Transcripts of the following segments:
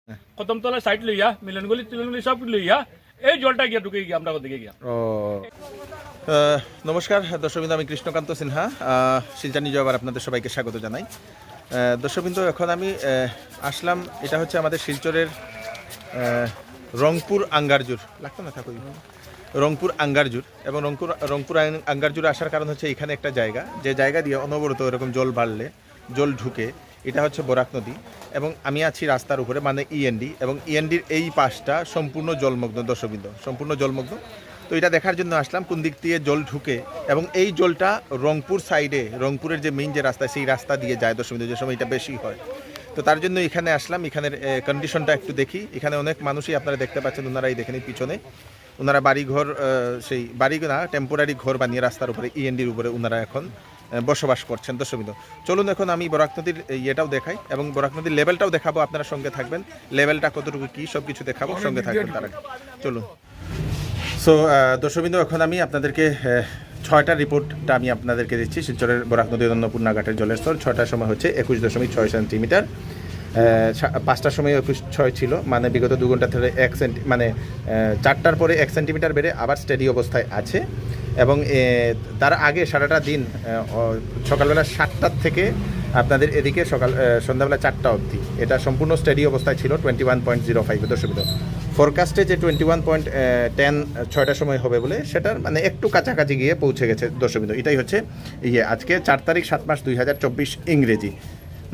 Kadamtala side লইয়া মিলনগুলি তিলনগুলি সব লইয়া এই জলটা গিয়া ঢুকে গিয়া আমরা ওদিকে গিয়া। নমস্কার দর্শকবৃন্দ, আমি কৃষ্ণকান্ত সিনহা শিলচর নিউজে আবার আপনাদের সবাইকে স্বাগত জানাই। দর্শকবৃন্দ, এখন আমি আসলাম, এটা হচ্ছে আমাদের শিলচরের রংপুর আঙ্গারজুর লাগতো না থাকুই রংপুর আঙ্গারজুর, এবং রংপুর আঙ্গারজুর আসার কারণ হচ্ছে এখানে একটা জায়গা, যে জায়গা দিয়ে অনবরত এরকম জল বাড়লে জল ঢুকে, এটা হচ্ছে বরাক নদী, এবং আমি আছি রাস্তার উপরে, মানে ইএনডি, এবং ইএনডির এই পাশটা সম্পূর্ণ জলমগ্ন দর্শকবৃন্দ, সম্পূর্ণ জলমগ্ন। তো এটা দেখার জন্য আসলাম কোন দিক দিয়ে জল ঢুকে, এবং এই জলটা রংপুর সাইডে, রংপুরের যে মেইন যে রাস্তা, সেই রাস্তা দিয়ে যায় দর্শকবৃন্দ, যে সময় এটা বেশি হয়। তো তার জন্য এখানে আসলাম, এখানের কন্ডিশনটা একটু দেখি। এখানে অনেক মানুষই আপনারা দেখতে পাচ্ছেন, ওনারাই দেখেন পিছনে, ওনারা বাড়িঘর, সেই বাড়ি না টেম্পোরারি ঘর বানিয়ে রাস্তার উপরে ইএনডির উপরে ওনারা এখন বসবাস করছেন দর্শকবৃন্দ। চলুন এখন আমি বরাক নদীর ইয়েটাও দেখাই, এবং বরাক নদীর লেভেলটাও দেখাবো, আপনারা সঙ্গে থাকবেন, লেভেলটা কতটুকু কী সব কিছু দেখাবো, সঙ্গে থাকবেন তার আগে। চলুন। সো দর্শকবৃন্দ, এখন আমি আপনাদেরকে 6টা রিপোর্টটা আমি আপনাদেরকে দিচ্ছি। শিলচরের বরাক নদীর অন্নপূর্ণা ঘাটের জলের স্তর 6টার সময় হচ্ছে 21.6 সেন্টিমিটার, 5টার সময় 21.6 ছিল, মানে বিগত 2 ঘন্টা ধরে 1 মানে 4টার পরে 1 সেন্টিমিটার বেড়ে আবার স্টেডি অবস্থায় আছে। এবং তার আগে সারাটা দিন সকালবেলা 7টার থেকে আপনাদের এদিকে সন্ধ্যাবেলা 4টা অবধি এটা সম্পূর্ণ স্টেডি অবস্থায় ছিল 21.05 দর্শকবৃন্দ। ফোরকাস্টে যে 21.10 6টার সময় হবে বলে, সেটার মানে একটু কাছাকাছি গিয়ে পৌঁছে গেছে দর্শকবৃন্দ। এটাই হচ্ছে আজকে 4 তারিখ 7 মাস 2024 ইংরেজি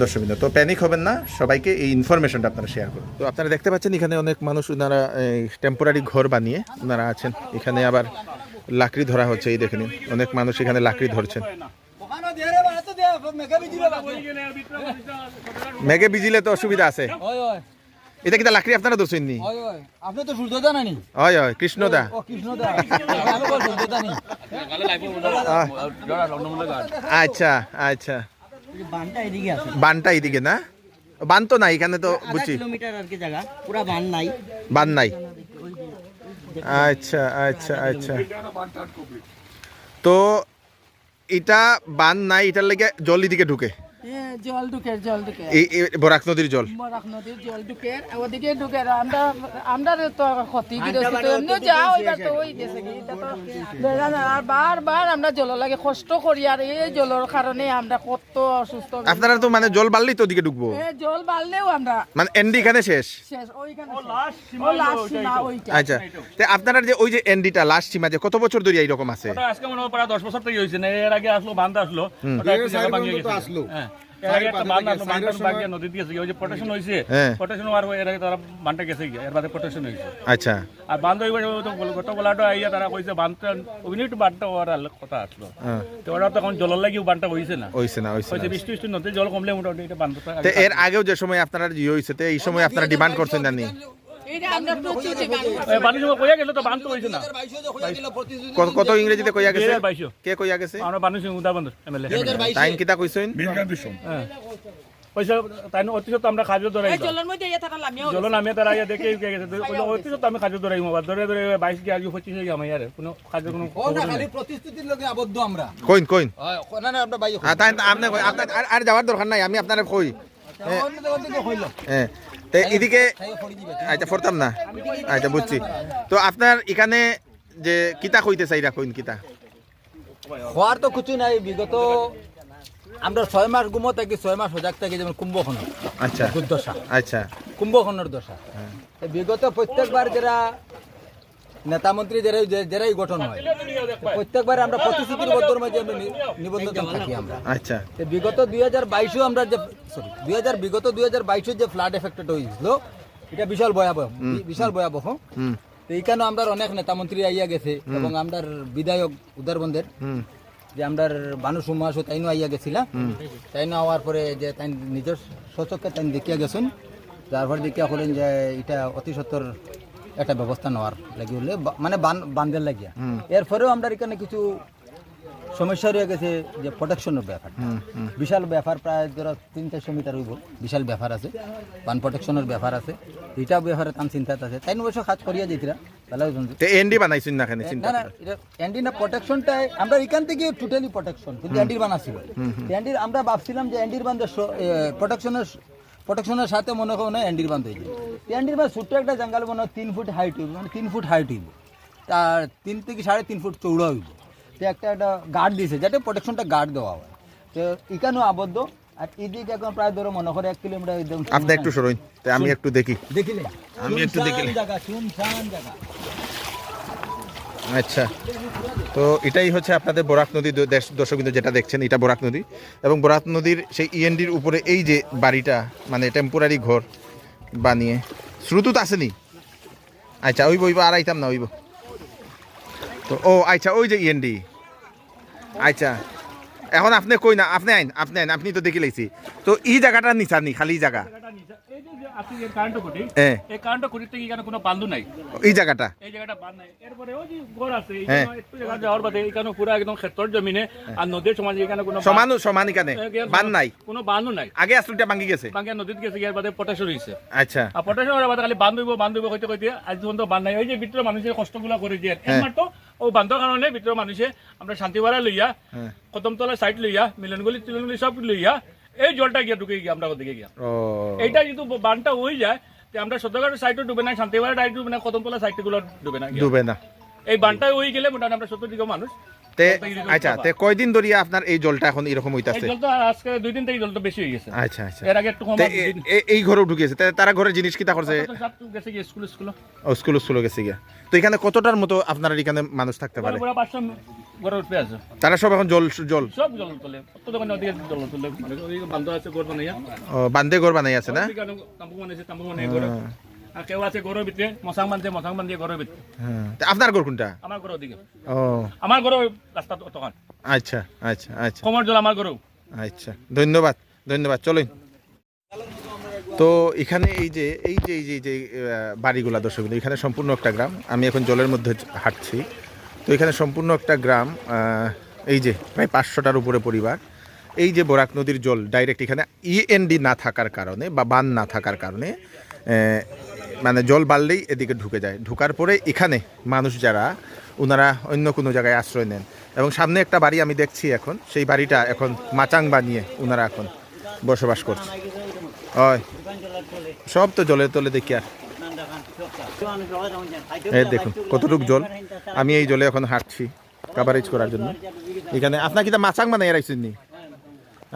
দর্শকবৃন্দ। তো প্যানিক হবেন না, সবাইকে এই ইনফরমেশনটা আপনারা শেয়ার করুন। তো আপনারা দেখতে পাচ্ছেন এখানে অনেক মানুষ, ওনারা টেম্পোরারি ঘর বানিয়ে ওনারা আছেন। এখানে আবার লাকড়ি ধরা হচ্ছে, এই দেখেন অনেক মানুষ এখানে লাকড়ি ধরছেন। মেঘে বিজিলে তো অসুবিধা আছে। এটা কিটা লাকড়ি আপনারা ধরছেন নি? আপনি তো সূর্যদা নানি? হয় হয়, কৃষ্ণদা। ও কৃষ্ণদা। আমি বল সূর্যদা নি। আচ্ছা আচ্ছা, বানটা এদিকে আছে। বানটা এদিকে না? বান তো নাই এখানে, তো বুঝছি। কিলোমিটার আর কি জায়গা, পুরো বান নাই। বান নাই। আচ্ছা আচ্ছা আচ্ছা, তো এটা বান নাই, এটার লেগে জল এদিকে ঢুকে, জল ঢুকে এই বরাক নদীর জল, বরাক নদীর জল ঢুকে ওদিকে ঢুকে। আমরা তো ক্ষতি গিয়েছি, তো এমনি যাও এবার তো ওই দেশে গিয়ে আর বারবার আমরা জল লাগে কষ্ট করি, আর এই জলের কারণে আমরা কত অসুস্থ। আপনারা তো মানে জল বাড়লেই তো ওদিকে ঢুকবো, জল বাড়লেও আমরা মানে এন্ডি এখানে শেষ। ওইখানে আচ্ছা, তো আপনারা যে ওই যে এন্ডিটা লাস্ট সীমা, যে কত বছর ধরে এইরকম আছে? ওটা আজকে মনে হয় প্রায় 10 বছর থেকে হইছে না। এর আগে আসলো বান্ধ আসলো, ওটা একটু জায়গা ভাঙিয়ে গেছে। হ্যাঁ, এর আগে একটা বান্ধ আসলো, বান্ধ ভাঙিয়ে নদী দিয়েছে, ওই যে প্রোটেকশন হইছে, প্রোটেকশন হওয়ার এর আগে তারা বান্ধটা গেছে গিয়া, এর বাদে প্রোটেকশন হইছে। আচ্ছা, আর বান্ধ হইবে তো গত বলাটা আইয়া তারা কইছে বান্ধটা ওইনি একটু বান্ধটা হওয়ার কথা আসলো, তো ওরা তখন জলের লাগিও বান্ধটা হইছে না, হইছে না, হইছে হইছে বৃষ্টি বৃষ্টি নদী জল কমলে মোটামুটি এটা বান্ধটা। তো এর আগেও যে সময় আপনারা যে হইছে, তো এই সময় আপনারা ডিমান্ড করছেন না নি? কত ইংরেজিতে কইয়া গেছে? কে কইয়া গেছে? আমরা বানু সিং উদাবন্দর এমএলএ টাইম কিটা কইছেন? হ্যাঁ, পয়সা তাই অতিশত আমরা খাদ্য ধরাই, জল নামিয়ে তারা ইয়া দেখে গেছে, অতিশত আমি খাদ্য ধরাই, মোবাইল ধরে ধরে 22 কি আগে 25 হয়ে আমার ইয়ারে কোনো খাদ্য কোনো প্রতিশ্রুতির লগে আবদ্ধ আমরা। কইন কইন, না না আমরা বাইরে তাই আপনি আপনার আর যাওয়ার দরকার নাই, আমি আপনারে কই। হ্যাঁ, তো এদিকে আচ্ছা ফরতাম না, আচ্ছা বুঝছি। তো আপনার এখানে যে কিতা কইতে চাই রাখুন, কিতা হওয়ার তো কিছু নাই। বিগত আমরা 6 মাস ঘুমো থাকি, 6 মাস সজাগ থাকি, যেমন কুম্ভকর্ণ। আচ্ছা দুর্দশা, আচ্ছা, কুম্ভকর্ণের দশা। বিগত প্রত্যেকবার যারা নেতা মন্ত্রী যারাই গঠন হয়, প্রত্যেকবার আমরা প্রতিশ্রুতির বদ্ধর মাঝে আমরা নিবন্ধন থাকি আমরা। আচ্ছা, বিগত 2022 আমরা যে বিগত 2022 যে ফ্লাড এফেক্টেড হয়েছিল, এটা বিশাল ভয়াবহ। তো এইখানে আমরা অনেক নেতা মন্ত্রী আইয়া গেছে, এবং আমরা বিধায়ক উদারবন্দের যে আমরা বানু সুমাস তাইনও আইয়া গেছিল, তাইনও হওয়ার পরে যে তাই নিজের সচক্ষে তাই দেখিয়া গেছেন, তারপর দেখিয়া করেন যে এটা অতি সত্তর একটা ব্যবস্থা নেওয়ার লাগি হলে, মানে বান্ধের লাগিয়া। এরপরেও আমরা এখানে কিছু সমস্যা রয়ে গেছে, যে প্রোটেকশনের ব্যাপার, বিশাল ব্যাপার, প্রায় ধরো 300-400 মিটার হইব, বিশাল ব্যাপার আছে, বান প্রোটেকশনের ব্যাপার আছে, এইটাও ব্যাপারে তার চিন্তাত আছে। তাই অবশ্য কাজ করিয়া যেতিরা তাহলে এন্ডি বানাইছেন না? চিন্তা না, এটা এন্ডি না, প্রোটেকশনটা আমরা এখান থেকে টোটালি প্রোটেকশন, কিন্তু এন্ডির বান আসছিল। এন্ডির আমরা ভাবছিলাম যে এন্ডির বান্ধের প্রোটেকশনের প্রোটেকশনের সাথে মনে করো না এন্ডির বান্ধ হয়ে যাবে। এন্ডির বান্ধ ছোট্ট একটা জঙ্গল মনে হয় 3 ফুট হাইট হইব, মানে 3 ফুট হাইট হইব, তার 3 থেকে 3.5 ফুট চৌড়া হইব। তো একটা গার্ড দিয়েছে যাতে প্রোটেকশনটা গার্ড দেওয়া হয়। তো এখানেও আবদ্ধ, আর এদিকে এখন প্রায় ধরো মনে করে 1 কিলোমিটার একদম। আপনি একটু সরুন, তো আমি একটু দেখি। দেখিলেন আমি একটু দেখিলে। জায়গা শুনশান জায়গা। আচ্ছা, তো এটাই হচ্ছে আপনাদের বরাক নদী দর্শক বিন্দু যেটা দেখছেন, এটা বরাক নদী, এবং বরাক নদীর সেই ইএনডির উপরে এই যে বাড়িটা, মানে টেম্পোরারি ঘর বানিয়ে শ্রুতুত আসেনি। আচ্ছা, ওইব আর আইতাম না, ওইব তো। ও আচ্ছা, ওই যে ইএনডি। আচ্ছা, এখন আপনি কই না, আপনি আইন, আপনি তো দেখি লাইছি। তো এই জায়গাটা নিচা নি, খালি জায়গা। এই যে আপনি যে কারেন্ট খুঁটি, হ্যাঁ, এই কারেন্ট খুঁটিতে এখানে কোনো বান্ধু নাই, এই জায়গাটা। এই জায়গাটা বান্ধ নাই। এরপরে ওই যে ঘর আছে, এখানে একটু জায়গা যাওয়ার বাদে এখানে পুরো একদম ক্ষেত্রের জমিনে, আর নদীর সমাজে এখানে কোনো সমান এখানে বান নাই, কোনো বান্ধু নাই। আগে আসলটা ভাঙি গেছে, বাঙ্গিয়া নদীত গেছে, এর বাদে পটাশন হয়েছে। আচ্ছা, আর পটাশন হওয়ার বাদে খালি বান্ধব কইতে কইতে আজ পর্যন্ত বান নাই। ওই যে ভিতরে মানুষের কষ্টগুলো করে দিয়ে একমাত্র ও বান্ধর কারণে ভিতরে মানুষে আমরা শান্তিবাড়া লইয়া, কদমতলা সাইড লইয়া, মিলনগুলি তিলনগুলি সব লইয়া এই জলটা গিয়া ঢুকে গিয়া আমরা ওদিকে গিয়া। এইটা যদি বানটা হয়ে যায়, আমরা সত্যকারের সাইডও ডুবে না, শান্তিবাড়া সাইড ডুবে না, কদমতলা সাইডগুলো ডুবে না। এই বানটা হয়ে গেলে মোটামুটি আমরা 70 দিকে মানুষ। আচ্ছা, তে কয়দিন ধরিয়া আপনার এই জলটা এখন এরকম হইতাছে? জলটা আজকে 2 দিন থেকে জলটা বেশি হয়ে গেছে। আচ্ছা আচ্ছা, এর আগে একটু কম। এই ঘরেও ঢুকেছে, তারা ঘরের জিনিস কিটা করছে? গেছে গিয়ে স্কুল স্কুল গেছে গিয়া। তো এখানে কতটার মতো আপনার এখানে মানুষ থাকতে পারে? 500 ঘরে উঠে আছে। তারা সব এখন জল সব জল তোলে, কত দোকানে ওদিকে জল তোলে, মানে ওই বান্ধ আছে ঘর বানাইয়া। বান্ধে ঘর বানাই আছে না? তাম্বু বানাইছে ঘর। আর কেউ আছে ঘরের ভিতরে মশাং বান্ধে ঘরের ভিতরে। আপনার ঘর কোনটা? আমার ঘর ওদিকে। ও, আমার ঘর রাস্তা তখন। আচ্ছা আচ্ছা আচ্ছা, কমর জল আমার ঘরেও। আচ্ছা, ধন্যবাদ চলুন। তো এখানে এই যে বাড়িগুলা দর্শক, এখানে সম্পূর্ণ একটা গ্রাম। আমি এখন জলের মধ্যে হাঁটছি, তো এখানে সম্পূর্ণ একটা গ্রাম। এই যে প্রায় 500টার উপরে পরিবার। এই যে বরাক নদীর জল ডাইরেক্ট এখানে ইএনডি না থাকার কারণে বা বান না থাকার কারণে, মানে জল বাড়লেই এদিকে ঢুকে যায়। ঢুকার পরে এখানে মানুষ যারা, ওনারা অন্য কোনো জায়গায় আশ্রয় নেন, এবং সামনে একটা বাড়ি আমি দেখছি এখন, সেই বাড়িটা এখন মাচাং বানিয়ে ওনারা এখন বসবাস করছে। হয় সব তো জলের তলে দেখি। আর এই দেখুন কতটুকু জল। আমি এই জলে এখন হাঁটছি কাভারেজ করার জন্য। এখানে আপনার কি মাচাং বানাই রাখছেন নি?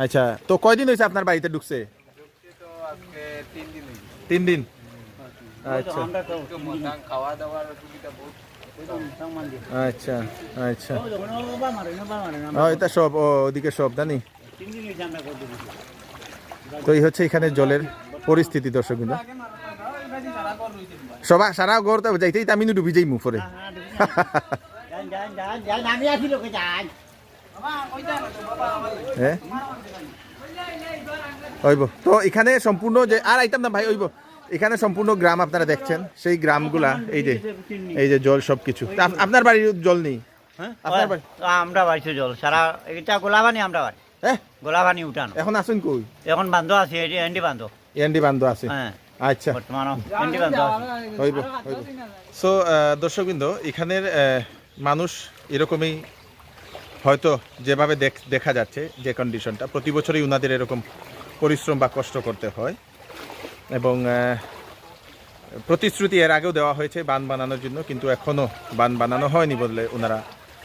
আচ্ছা, তো কয়দিন হয়েছে আপনার বাড়িতে ঢুকছে? 3 দিন। আচ্ছা আচ্ছা আচ্ছা, এটা সব ওদিকে সব জানি। তো এই হচ্ছে এখানে জলের পরিস্থিতি দর্শক বিন্দু। সবাই সারা ঘর তো যাইতেই আমি ডুবি যাই মুখ পরে। হইব তো এখানে সম্পূর্ণ যে, আর আইতাম না ভাই, হইব এখানে সম্পূর্ণ গ্রাম আপনারা দেখছেন, সেই গ্রামগুলা এই যে জল সবকিছু। আপনার বাড়ির জল নেই? আপনার বাড়ি? আমরা বাড়িতে জল সারা, এটা গোলাবানি আমরা বাড়ি। গোলাবানি উঠানো। এখন আসুন কই? এখন বান্ধ আছে, এন্ডি বান্ধ। এন্ডি বান্ধ আছে। হ্যাঁ, আচ্ছা, বর্তমান এন্ডি বান্ধ আছে। হইব। সো দর্শকবৃন্দ, এখানের মানুষ এরকমই হয়তো যেভাবে দেখা যাচ্ছে, যে কন্ডিশনটা, প্রতি বছরই উনাদের এরকম পরিশ্রম বা কষ্ট করতে হয়। এবং প্রতিশ্রুতি এর আগেও দেওয়া হয়েছে বাঁধ বানানোর জন্য, কিন্তু এখনও বাঁধ বানানো হয়নি বলে ওনারা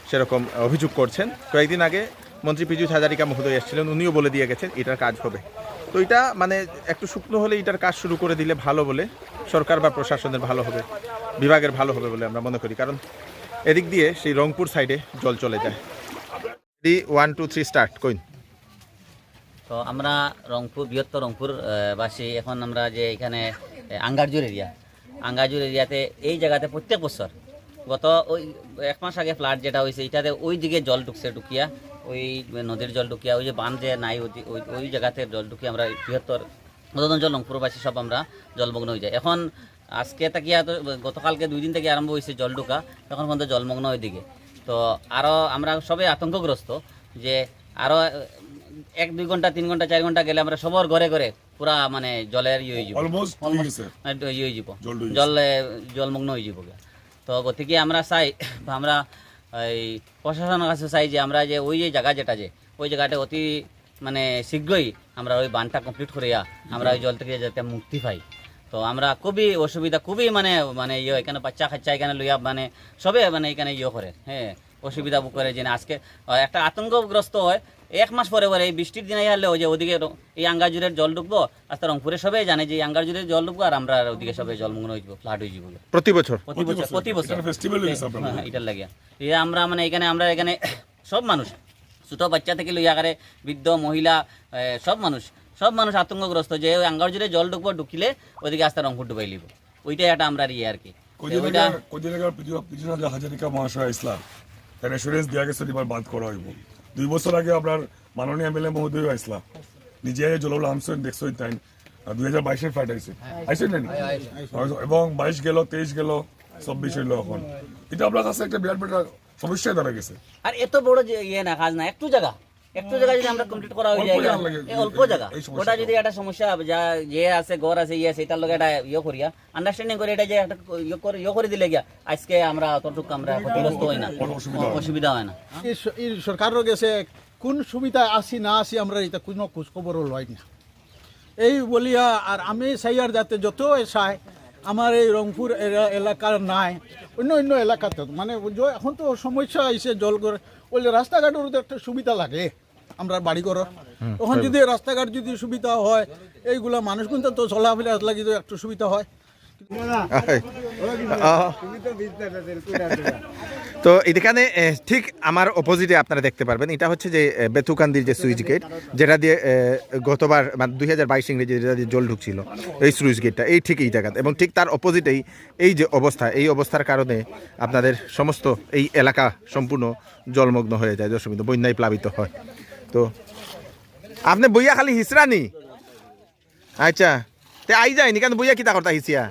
সেরকম অভিযোগ করছেন। কয়েকদিন আগে মন্ত্রী পীযূষ হাজারিকা মহোদয় এসেছিলেন, উনিও বলে দিয়ে গেছেন এটার কাজ হবে। তো এটা মানে একটু শুকনো হলে এটার কাজ শুরু করে দিলে ভালো বলে সরকার বা প্রশাসনের ভালো হবে, বিভাগের ভালো হবে বলে আমরা মনে করি। কারণ এদিক দিয়ে সেই রংপুর সাইডে জল চলে যায়। 1 2 3 স্টার্ট কইন। তো আমরা রংপুর, বৃহত্তর রংপুর বাসী, এখন আমরা যে এখানে আঙ্গারজুর এরিয়াতে এই জায়গাতে প্রত্যেক বছর গত ওই 1 মাস আগে ফ্লাড যেটা হয়েছে, এটাতে ওই দিকে জল ঢুকিয়া, ওই নদীর জল ঢুকিয়া, ওই যে বান যে নাই ওই জায়গাতে জল ঢুকিয়ে আমরা বৃহত্তর মদনজল রংপুরবাসী সব আমরা জলমগ্ন হয়ে যায়। এখন আজকে তাকিয়া তো গতকালকে 2 দিন থেকে আরম্ভ হয়েছে জল ঢুকা, তখন পর্যন্ত জলমগ্ন ওইদিকে। তো আরও আমরা সবাই আতঙ্কগ্রস্ত যে আরও 1-2 ঘন্টা 3 ঘন্টা 4 ঘন্টা গেলে আমরা সবার ঘরে ঘরে পুরা মানে জলের ইয়ে হয়ে যাব, জলমগ্ন হয়ে যাব। তো গতিকে আমরা চাই, আমরা এই প্রশাসনের কাছে চাই যে আমরা যে ওই যে জায়গা যেটা, যে ওই জায়গাটা অতি মানে শীঘ্রই আমরা ওই বানটা কমপ্লিট করিয়া আমরা ওই জল থেকে যাতে মুক্তি পাই। তো আমরা খুবই অসুবিধা, খুবই মানে মানে ইয়ে এখানে বাচ্চা খাচ্চা এখানে লইয়া মানে সবে মানে এখানে ইয়ে করে, হ্যাঁ অসুবিধা ভোগ করে। যে না আজকে একটা আতঙ্কগ্রস্ত হয় 1 মাস পরে পরে এই বৃষ্টির দিনে হলে যে ওদিকে এই আঙ্গাজুরের জল ঢুকবো, আস্তে রংপুরে সবাই জানে যে এই আঙ্গাজুরের জল ঢুকবো আর আমরা ওদিকে সবাই জলমগ্ন হইব, ফ্লাড হয়ে যাব প্রতি বছর প্রতি বছর হ্যাঁ, এটার লাগে আমরা মানে এখানে আমরা এখানে সব মানুষ ছোট বাচ্চা থেকে লইয়া করে বৃদ্ধ মহিলা সব মানুষ আতঙ্কগ্রস্ত যে ওই আঙ্গারজুরে জল ঢুকবো, ঢুকিলে ওইদিকে আস্তে রংপুর ডুবাই লিব। ওইটাই একটা আমরা ইয়ে আর কি। হাজারিকা মহাশয় ইসলাম তার এসুরেন্স দেওয়া গেছে এবার বাদ করা হইব। 2 বছর আগে আপনার মাননীয় এমএলএ মহোদয় আসলাম, নিজে জলল আমসেন দেখছো তাই 2022-এর ফ্লাইট আইছে আইসেন না এবং 22 গেল, 23 গেল, 24 হইল। এখন এটা আপনার কাছে একটা বিরাট বড় সমস্যায় দাঁড়া গেছে। আর এত বড় যে ইয়ে না কাজ না, একটু জায়গা যদি আমরা কমপ্লিট করা হয়ে যায়, অল্প জায়গা ওটা যদি একটা সমস্যা যা যে আছে ঘর আছে ইয়ে আছে এটার লগে একটা ইয়ে করিয়া আন্ডারস্ট্যান্ডিং করে এটা যে একটা ইয়ে করে দিলে গিয়া আজকে আমরা অতটুকু আমরা ক্ষতিগ্রস্ত হই না, অসুবিধা হয় না। এই সরকারের গেছে কোন সুবিধা আসি না আসি আমরা এটা কোনো খোঁজখবরও লয় না এই বলিয়া। আর আমি চাইয়ার যাতে যত চাই আমার এই রংপুর এলাকার নাই অন্য এলাকাতে মানে এখন তো সমস্যা আইসে জল করে বললে রাস্তাঘাটের তো একটা সুবিধা লাগে আমরা বাড়ি করার। তখন যদি রাস্তাঘাট যদি সুবিধা হয় এইগুলা মানুষ কিন্তু তো চলাফেরা লাগি তো একটু সুবিধা হয়। তো এখানে ঠিক আমার অপোজিটে আপনারা দেখতে পারবেন, এটা হচ্ছে যে বেতুকান্দির যে সুইচ গেট যেটা দিয়ে গতবার মানে 2022 ইংরেজি যেটা দিয়ে জল ঢুকছিল এই সুইচ গেটটা এই ঠিক এই জায়গাতে, এবং ঠিক তার অপোজিটেই এই যে অবস্থা, এই অবস্থার কারণে আপনাদের সমস্ত এই এলাকা সম্পূর্ণ জলমগ্ন হয়ে যায়, অসুবিধা বন্যায় প্লাবিত হয়। তো আপনি বইয়া খালি হিসরানি আচ্ছা তে আই যায়নি কেন বইয়া কিতা করতা হিসিয়া